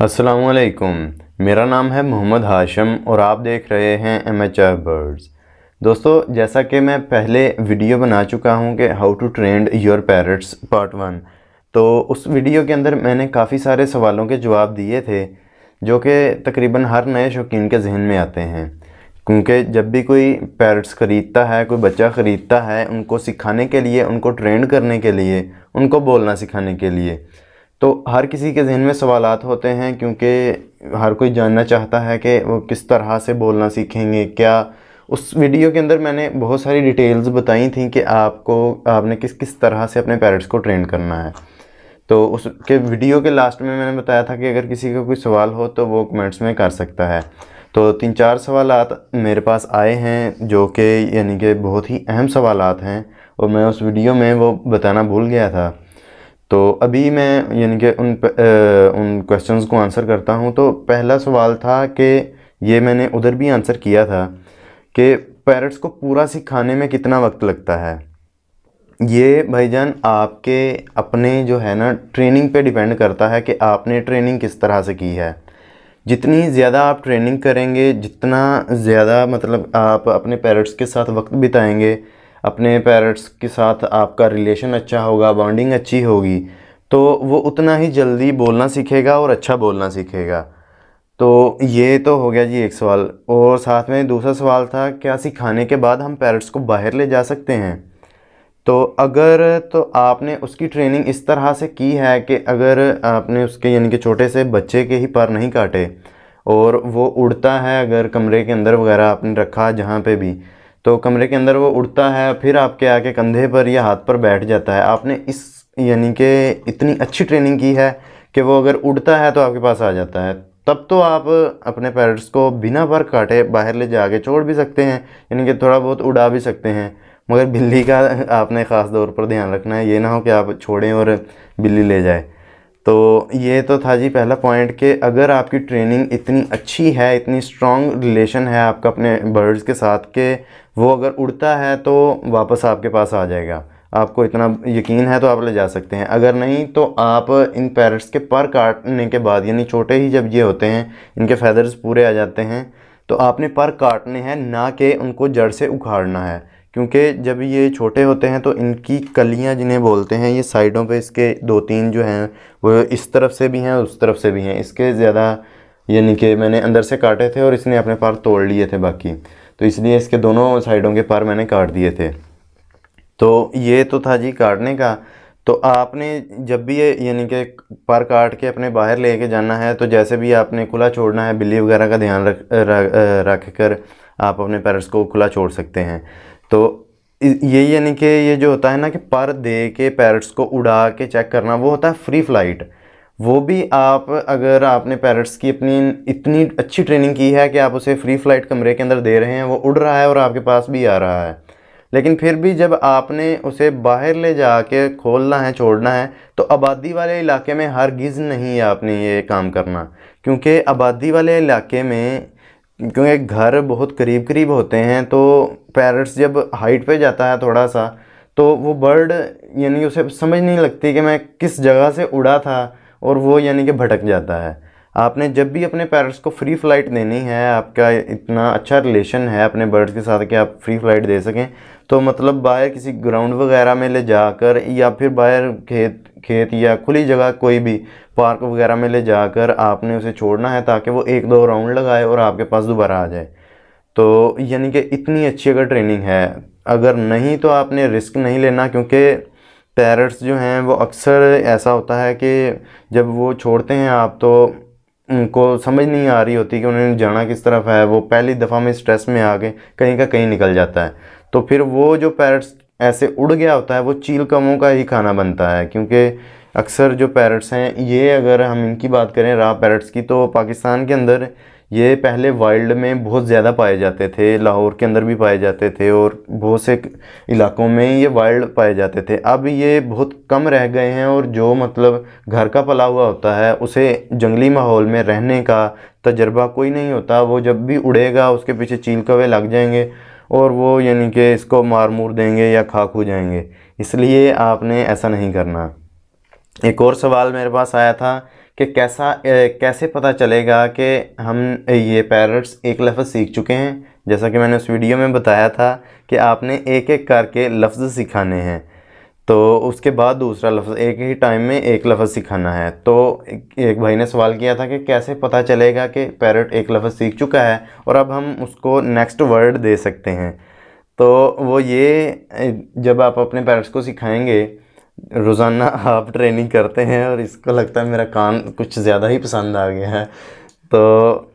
अस्सलामुअलैकुम। मेरा नाम है मोहम्मद हाशिम और आप देख रहे हैं एमेचर बर्ड्स। दोस्तों, जैसा कि मैं पहले वीडियो बना चुका हूं कि how to train your parrots part 1, तो उस वीडियो के अंदर मैंने काफ़ी सारे सवालों के जवाब दिए थे जो कि तकरीबन हर नए शौकीन के जहन में आते हैं। क्योंकि जब भी कोई पैरट्स ख़रीदता है, कोई बच्चा ख़रीदता है, उनको सिखाने के लिए, उनको ट्रेंड करने के लिए, उनको बोलना सिखाने के लिए, तो हर किसी के जहन में सवालात होते हैं। क्योंकि हर कोई जानना चाहता है कि वो किस तरह से बोलना सीखेंगे। क्या उस वीडियो के अंदर मैंने बहुत सारी डिटेल्स बताई थी कि आपने किस किस तरह से अपने पेरेंट्स को ट्रेन करना है। तो उसके वीडियो के लास्ट में मैंने बताया था कि अगर किसी का कोई सवाल हो तो वो कमेंट्स में कर सकता है। तो 3-4 सवालात मेरे पास आए हैं जो कि यानी कि बहुत ही अहम सवालात हैं और मैं उस वीडियो में वो बताना भूल गया था। तो अभी मैं यानी कि उन क्वेश्चंस को आंसर करता हूं। तो पहला सवाल था कि ये मैंने उधर भी आंसर किया था कि पैरट्स को पूरा सिखाने में कितना वक्त लगता है। ये भाईजान आपके अपने जो है ना ट्रेनिंग पे डिपेंड करता है कि आपने ट्रेनिंग किस तरह से की है। जितनी ज़्यादा आप ट्रेनिंग करेंगे, जितना ज़्यादा मतलब आप अपने पैरट्स के साथ वक्त बिताएंगे, अपने पेरेंट्स के साथ आपका रिलेशन अच्छा होगा, बॉन्डिंग अच्छी होगी, तो वो उतना ही जल्दी बोलना सीखेगा और अच्छा बोलना सीखेगा। तो ये तो हो गया जी एक सवाल। और साथ में दूसरा सवाल था, क्या सिखाने के बाद हम पेरेंट्स को बाहर ले जा सकते हैं? तो अगर तो आपने उसकी ट्रेनिंग इस तरह से की है कि अगर आपने उसके यानी कि छोटे से बच्चे के ही पर नहीं काटे और वो उड़ता है, अगर कमरे के अंदर वगैरह आपने रखा जहाँ पे भी, तो कमरे के अंदर वो उड़ता है, फिर आपके आके कंधे पर या हाथ पर बैठ जाता है, आपने इस यानी कि इतनी अच्छी ट्रेनिंग की है कि वो अगर उड़ता है तो आपके पास आ जाता है, तब तो आप अपने पेरेंट्स को बिना पर काटे बाहर ले जाके छोड़ भी सकते हैं, यानी कि थोड़ा बहुत उड़ा भी सकते हैं। मगर बिल्ली का आपने ख़ास तौर पर ध्यान रखना है, ये ना हो कि आप छोड़ें और बिल्ली ले जाए। तो ये तो था जी पहला पॉइंट कि अगर आपकी ट्रेनिंग इतनी अच्छी है, इतनी स्ट्रॉन्ग रिलेशन है आपका अपने बर्ड्स के साथ कि वो अगर उड़ता है तो वापस आपके पास आ जाएगा, आपको इतना यकीन है तो आप ले जा सकते हैं। अगर नहीं तो आप इन पैरट्स के पर काटने के बाद, यानी छोटे ही जब ये होते हैं, इनके फैदर्स पूरे आ जाते हैं, तो आपने पर काटने हैं, ना कि उनको जड़ से उखाड़ना है। क्योंकि जब ये छोटे होते हैं तो इनकी कलियां जिन्हें बोलते हैं, ये साइडों पे इसके 2-3 जो हैं वो इस तरफ से भी हैं उस तरफ से भी हैं। इसके ज़्यादा यानी कि मैंने अंदर से काटे थे और इसने अपने पर तोड़ लिए थे बाकी, तो इसलिए इसके दोनों साइडों के पर मैंने काट दिए थे। तो ये तो था जी काटने का। तो आपने जब भी ये यानी कि पर काट के अपने बाहर लेके जाना है, तो जैसे भी आपने खुला छोड़ना है, बिल्ली वगैरह का ध्यान रख कर आप अपने पैरट्स को खुला छोड़ सकते हैं। तो ये यानी कि ये जो होता है ना कि पर दे के पैरट्स को उड़ा के चेक करना, वो होता है फ्री फ्लाइट। वो भी आप अगर आपने पैरट्स की अपनी इतनी अच्छी ट्रेनिंग की है कि आप उसे फ्री फ्लाइट कमरे के अंदर दे रहे हैं, वो उड़ रहा है और आपके पास भी आ रहा है, लेकिन फिर भी जब आपने उसे बाहर ले जाके खोलना है, छोड़ना है, तो आबादी वाले इलाके में हरगिज़ नहीं आपने ये काम करना। क्योंकि आबादी वाले इलाके में क्योंकि घर बहुत करीब करीब होते हैं, तो पैरट्स जब हाइट पे जाता है थोड़ा सा, तो वो बर्ड यानी उसे समझ नहीं लगती कि मैं किस जगह से उड़ा था, और वो यानी कि भटक जाता है। आपने जब भी अपने पैरट्स को फ्री फ्लाइट देनी है, आपका इतना अच्छा रिलेशन है अपने बर्ड्स के साथ कि आप फ्री फ्लाइट दे सकें, तो मतलब बाहर किसी ग्राउंड वगैरह में ले जाकर, या फिर बाहर खेत या खुली जगह कोई भी पार्क वगैरह में ले जाकर आपने उसे छोड़ना है, ताकि वो 1-2 राउंड लगाए और आपके पास दोबारा आ जाए। तो यानी कि इतनी अच्छी अगर ट्रेनिंग है, अगर नहीं तो आपने रिस्क नहीं लेना। क्योंकि पैरट्स जो हैं वो अक्सर ऐसा होता है कि जब वो छोड़ते हैं आप, तो उनको समझ नहीं आ रही होती कि उन्होंने जाना किस तरफ है, वो पहली दफ़ा में स्ट्रेस में आके कहीं का कहीं निकल जाता है। तो फिर वो जो पैरट्स ऐसे उड़ गया होता है, वो चील कमों का ही खाना बनता है। क्योंकि अक्सर जो पैरट्स हैं ये, अगर हम इनकी बात करें रॉ पैरट्स की, तो पाकिस्तान के अंदर ये पहले वाइल्ड में बहुत ज़्यादा पाए जाते थे, लाहौर के अंदर भी पाए जाते थे और बहुत से इलाकों में ये वाइल्ड पाए जाते थे। अब ये बहुत कम रह गए हैं, और जो मतलब घर का पला हुआ होता है उसे जंगली माहौल में रहने का तजर्बा कोई नहीं होता। वो जब भी उड़ेगा उसके पीछे चील कौवे लग जाएंगे और वो यानी कि इसको मार मूर देंगे या खा खू जाएंगे। इसलिए आपने ऐसा नहीं करना। एक और सवाल मेरे पास आया था कि कैसे पता चलेगा कि हम ये पैरट्स एक लफ्ज़ सीख चुके हैं। जैसा कि मैंने उस वीडियो में बताया था कि आपने एक एक करके लफ्ज़ सिखाने हैं, तो उसके बाद दूसरा लफ्ज़, एक ही टाइम में एक लफ्ज़ सिखाना है। तो एक भाई ने सवाल किया था कि कैसे पता चलेगा कि पैरट एक लफ्ज़ सीख चुका है और अब हम उसको नेक्स्ट वर्ड दे सकते हैं। तो वो ये, जब आप अपने पैरट्स को सिखाएंगे, रोज़ाना आप ट्रेनिंग करते हैं और इसको लगता है मेरा कान कुछ ज़्यादा ही पसंद आ गया है, तो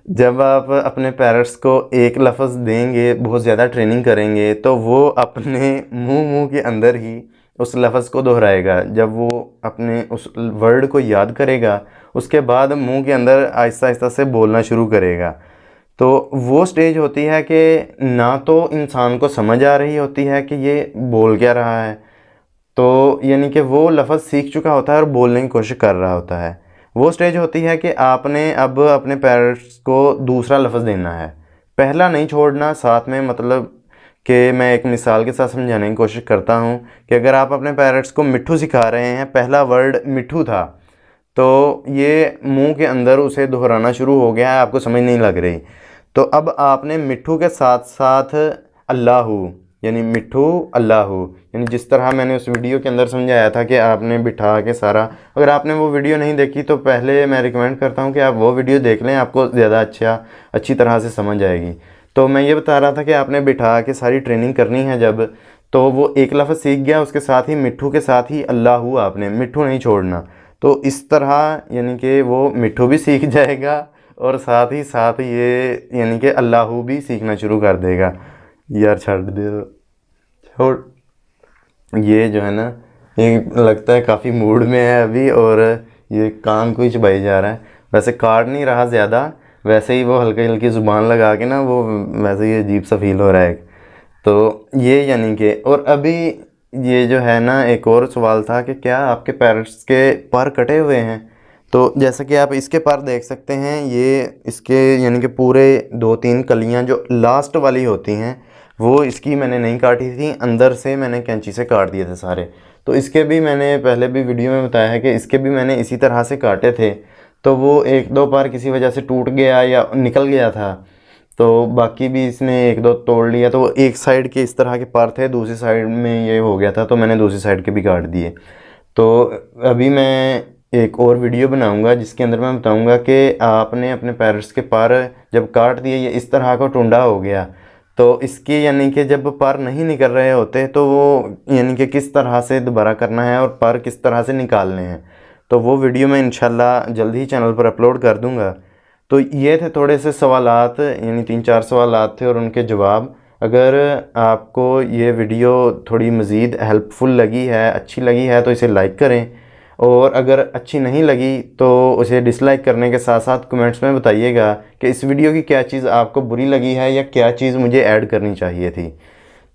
जब आप अपने पैरट्स को एक लफ्ज़ देंगे, बहुत ज़्यादा ट्रेनिंग करेंगे, तो वो अपने मुंह के अंदर ही उस लफ्ज़ को दोहराएगा। जब वो अपने उस वर्ड को याद करेगा, उसके बाद मुंह के अंदर आहिस्ता आहिस्ता से बोलना शुरू करेगा। तो वो स्टेज होती है कि ना तो इंसान को समझ आ रही होती है कि ये बोल क्या रहा है, तो यानी कि वो लफ्ज़ सीख चुका होता है और बोलने की कोशिश कर रहा होता है। वो स्टेज होती है कि आपने अब अपने पैरट्स को दूसरा लफ्ज़ देना है, पहला नहीं छोड़ना साथ में। मतलब कि मैं एक मिसाल के साथ समझाने की कोशिश करता हूँ कि अगर आप अपने पैरट्स को मिट्ठू सिखा रहे हैं, पहला वर्ड मिट्ठू था, तो ये मुंह के अंदर उसे दोहराना शुरू हो गया है, आपको समझ नहीं लग रही। तो अब आपने मिट्ठू के साथ साथ अल्लाहू, यानी मिट्ठू अल्लाहू, यानी जिस तरह मैंने उस वीडियो के अंदर समझाया था कि आपने बिठा के सारा, अगर आपने वो वीडियो नहीं देखी तो पहले मैं रिकमेंड करता हूँ कि आप वो वीडियो देख लें, आपको ज़्यादा अच्छी तरह से समझ आएगी। तो मैं ये बता रहा था कि आपने बिठा के सारी ट्रेनिंग करनी है जब, तो वो एक लफ्ज़ सीख गया, उसके साथ ही मिट्ठू के साथ ही अल्लाहू, आपने मिट्ठू नहीं छोड़ना। तो इस तरह यानी कि वो मिट्ठू भी सीख जाएगा और साथ ही साथ ये यानी कि अल्लाहू भी सीखना शुरू कर देगा। यार छाड़ दे, छोड़। ये जो है ना, ये लगता है काफ़ी मूड में है अभी और ये कान को ही चबाई जा रहा है। वैसे काट नहीं रहा ज़्यादा, वैसे ही वो हल्की हल्की ज़ुबान लगा के ना, वो वैसे ही अजीब सा फील हो रहा है। तो ये यानी कि, और अभी ये जो है ना, एक और सवाल था कि क्या आपके पैरट्स के पर कटे हुए हैं। तो जैसा कि आप इसके पर देख सकते हैं, ये इसके यानी कि पूरे 2-3 कलियां जो लास्ट वाली होती हैं, वो इसकी मैंने नहीं काटी थी, अंदर से मैंने कैंची से काट दिए थे सारे। तो इसके भी मैंने पहले भी वीडियो में बताया है कि इसके भी मैंने इसी तरह से काटे थे। तो वो 1-2 पर किसी वजह से टूट गया या निकल गया था, तो बाकी भी इसने 1-2 तोड़ लिया। तो एक साइड के इस तरह के पर थे, दूसरी साइड में ये हो गया था, तो मैंने दूसरी साइड के भी काट दिए। तो अभी मैं एक और वीडियो बनाऊंगा जिसके अंदर मैं बताऊंगा कि आपने अपने पैरट्स के पर जब काट दिए, ये इस तरह का टुंडा हो गया, तो इसकी यानी कि जब पर नहीं निकल रहे होते तो वो यानी कि किस तरह से दोबारा करना है और पर किस तरह से निकालने हैं, तो वो वीडियो मैं इंशाल्लाह जल्द ही चैनल पर अपलोड कर दूंगा। तो ये थे थोड़े से सवालात, यानी 3-4 सवालात थे और उनके जवाब। अगर आपको ये वीडियो थोड़ी मज़ीद हेल्पफुल लगी है, अच्छी लगी है, तो इसे लाइक करें, और अगर अच्छी नहीं लगी तो उसे डिसलाइक करने के साथ साथ कमेंट्स में बताइएगा कि इस वीडियो की क्या चीज़ आपको बुरी लगी है या क्या चीज़ मुझे ऐड करनी चाहिए थी।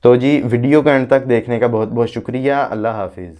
तो जी, वीडियो को एंड तक देखने का बहुत बहुत शुक्रिया। अल्लाह हाफिज़।